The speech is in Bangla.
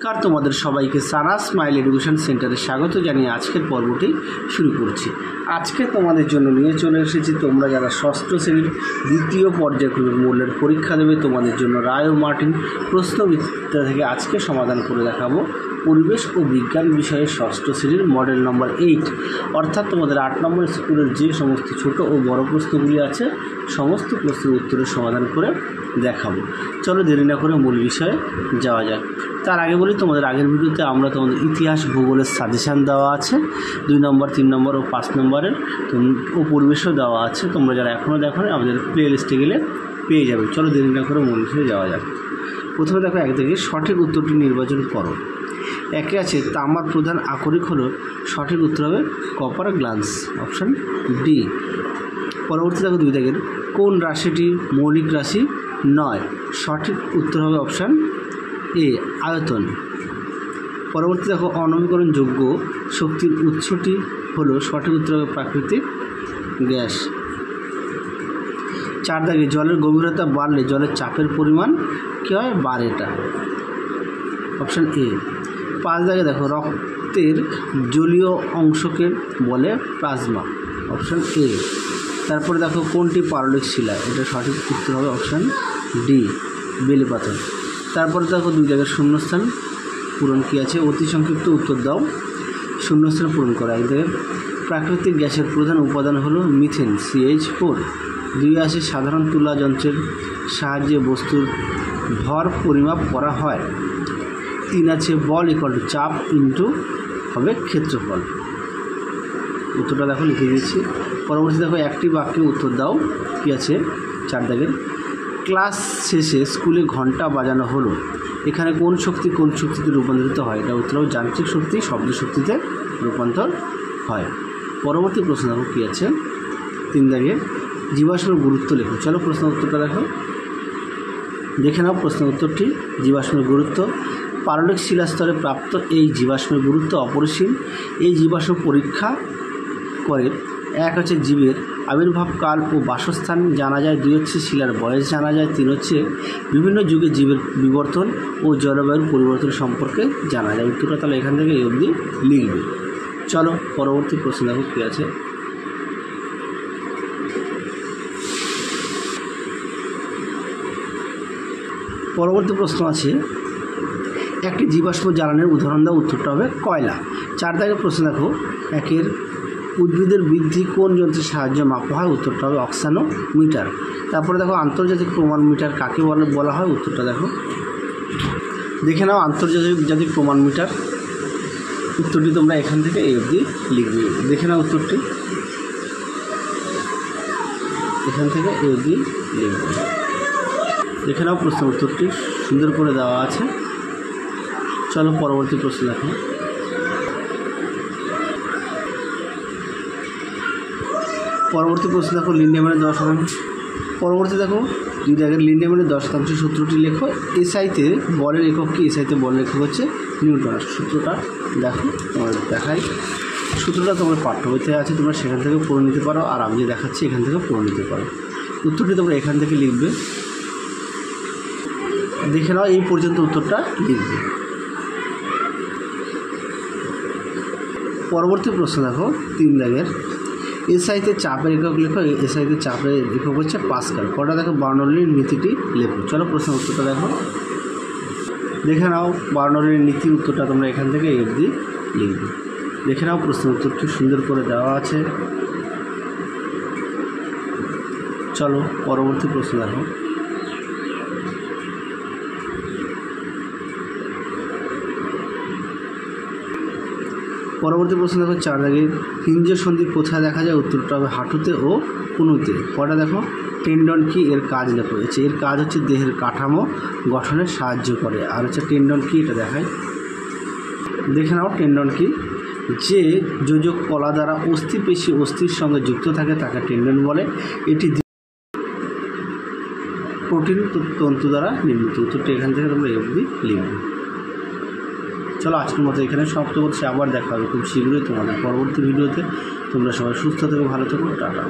তোমাদের সবাইকে সানা স্মাইল এডুকেশন সেন্টারে স্বাগত জানিয়ে আজকের পর্বটি শুরু করছি। আজকে তোমাদের জন্য নিয়ে চলে এসেছি তোমরা যারা ষষ্ঠ শ্রেণীর দ্বিতীয় পর্যায়ক্রমিক মূল্যের পরীক্ষা দেবে তোমাদের জন্য রায় ও মার্টিন প্রশ্নবিদ্যা থেকে আজকে সমাধান করে দেখাবো পরিবেশ ও বিজ্ঞান বিষয়ে ষষ্ঠ শ্রেণীর মডেল নম্বর 8, অর্থাৎ তোমাদের 8 নম্বর স্কুলের যে সমস্ত ছোট ও বড় প্রশ্নগুলি আছে সমস্ত প্রশ্নের উত্তরের সমাধান করে দেখাবো। চলো দেরি না করে মূল বিষয়ে যাওয়া যাক। তার আগে বলি, তোমাদের আগের ভিডিওতে আমরা তোমাদের ইতিহাস ভূগোলের সাজেশান দেওয়া আছে 2 নম্বর, 3 নম্বর ও 5 নম্বরের ও পরিবেশও দেওয়া আছে। তোমরা যারা এখনও দেখো আমাদের প্লে লিস্টে গেলে পেয়ে যাবে। চলো দেরি না করে মূল বিষয়ে যাওয়া যাক। প্রথমে দেখো, এক থেকে সঠিক উত্তরটি নির্বাচন করো। একে আছে তামার প্রধান আকরিক হলো, সঠিক উত্তর হবে কপার গ্লান্স, অপশান ডি। পরবর্তী দেখো 2 দাগের কোন রাশিটি মৌলিক রাশি নয়, সঠিক উত্তর হবে অপশান এ আয়তন। পরবর্তী দেখো অনবীকরণযোগ্য শক্তির উৎসটি হলো, সঠিক উত্তর হবে প্রাকৃতিক গ্যাস। 4 দাগে জলের গভীরতা বাড়লে জলের চাপের পরিমাণ কী হয়, বাড়ে, এটা অপশান এ। 5 দাগে দেখো রক্তের জলীয় অংশকে বলে প্লাজমা, অপশান এ। তারপরে দেখো কোনটি পারলিক শিলা, এটা সঠিক উত্তর হবে অপশান ডি বেলে পাথর। তারপরে দেখো 2 জায়গায় শূন্যস্থান পূরণ কী আছে, অতি সংক্ষিপ্ত উত্তর দাও, শূন্যস্থান পূরণ করা। 1 জায়গায় প্রাকৃতিক গ্যাসের প্রধান উপাদান হলো মিথেন, CH4। 2 আছে সাধারণ তুলা যন্ত্রের সাহায্যে বস্তুর ভর পরিমাপ করা হয়। 3 আছে বল ইকুয়াল টু চাপ ইন্টু হবে ক্ষেত্রফল। উত্তরটা দেখো লিখে দিয়েছি। পরবর্তী দেখো একটি বাক্যে উত্তর দাও, কী আছে 4 দাগের ক্লাস শেষে স্কুলে ঘন্টা বাজানো হলো, এখানে কোন শক্তি কোন শক্তিতে রূপান্তরিত হয়, এটা উত্তর হবে যান্ত্রিক শক্তি শব্দ শক্তিতে রূপান্তর হয়। পরবর্তী প্রশ্ন দেখো কী আছে 3 দাগের জীবাশ্মের গুরুত্ব লেখো। চলো প্রশ্ন উত্তরটা দেখো, দেখে নাও প্রশ্ন উত্তরটি। জীবাশ্মের গুরুত্ব, পারলিক শিলাস্তরে প্রাপ্ত এই জীবাশ্মের গুরুত্ব অপরিসীম। এই জীবাশ্ম পরীক্ষা করে 1 হচ্ছে জীবের আবির্ভাবকাল ও বাসস্থান জানা যায়, 2 হচ্ছে শিলার বয়স জানা যায়, 3 হচ্ছে বিভিন্ন যুগে জীবের বিবর্তন ও জলবায়ুর পরিবর্তন সম্পর্কে জানা যায়। উত্তরটা তাহলে এখান থেকে এই অবধি লিখবে। চলো পরবর্তী প্রশ্ন দেখো কী আছে। পরবর্তী প্রশ্ন আছে একটি জীবাশ্ম জ্বালানির উদাহরণ দাও, উত্তরটা হবে কয়লা। 4 দাগের প্রশ্ন দেখো, 1 উদ্ভিদের বৃদ্ধি কোন যন্ত্রের সাহায্যে মাপা হয়, উত্তরটা হবে অক্সানোমিটার। তারপরে দেখো আন্তর্জাতিক প্রমাণ মিটার কাকে বলা হয়, উত্তরটা দেখো, দেখে নাও আন্তর্জাতিক প্রমাণ মিটার। উত্তরটি তোমরা এখান থেকে এই অবধি লিখবে। দেখে নাও উত্তরটি এখান থেকে এই অবধি লিখবে। দেখে নাও প্রশ্ন উত্তরটি সুন্দর করে দেওয়া আছে। চলো পরবর্তী প্রশ্ন দেখো। পরবর্তী প্রশ্ন দেখো লিন্ডেম্যানের 10%। পরবর্তী দেখো 2 দাগের লিন্ডেম্যানের 10% সূত্রটি লেখো। এসআইতে বলের একক কি, এসআইতে বলের একক হচ্ছে নিউটন। সূত্রটা দেখো, তোমার দেখাই। সূত্রটা তোমার পাঠ্য বইতে আছে, তোমরা সেখান থেকে পড়ে নিতে পারো, আর আমি যে দেখাচ্ছি এখান থেকে পড়ে নিতে পারো। উত্তরটি তোমরা এখান থেকে লিখবে। দেখে নাও এই পর্যন্ত উত্তরটা লিখবে। পরবর্তী প্রশ্ন দেখো 3 দাগের এসআইতে চাপের একক লেখো। এসআইতে চাপের একক হচ্ছে পাস্কাল। কটা দেখো বার্নৌলির নীতিটি লেখো। চলো প্রশ্ন উত্তরটা দেখো, দেখে নাও বার্নৌলির নীতির উত্তরটা তোমরা এখান থেকে এই অবধি লিখবে। দেখে নাও প্রশ্ন উত্তরটি সুন্দর করে দেওয়া আছে। চলো পরবর্তী প্রশ্ন দেখো। পরবর্তী প্রশ্ন দেখো 4 দাগের হিঞ্জ সন্ধি কোথায় দেখা যায়, উত্তরটা হবে হাঁটুতে ও কনুতে। কটা দেখো টেন্ডন কি, এর কাজ লেখো। এর কাজ হচ্ছে দেহের কাঠামো গঠনে সাহায্য করে। আর হচ্ছে টেন্ডন কি, এটা দেখায়। দেখে নাও টেন্ডন কি, যে যোজক কলা দ্বারা অস্থিপেশী অস্থির সঙ্গে যুক্ত থাকে তাকে টেন্ডন বলে। এটি প্রোটিন তন্তু দ্বারা নির্মিত। উত্তরটি এখান থেকে তোমরা এই অবধি লিখবে। চলো আজকের মতো এখানে সমাপ্ত করছি, আবার দেখা হবে খুব শীঘ্রই তোমাদের পরবর্তী ভিডিওতে। তোমরা সবাই সুস্থ থেকো, ভালো থেকো, টাটা।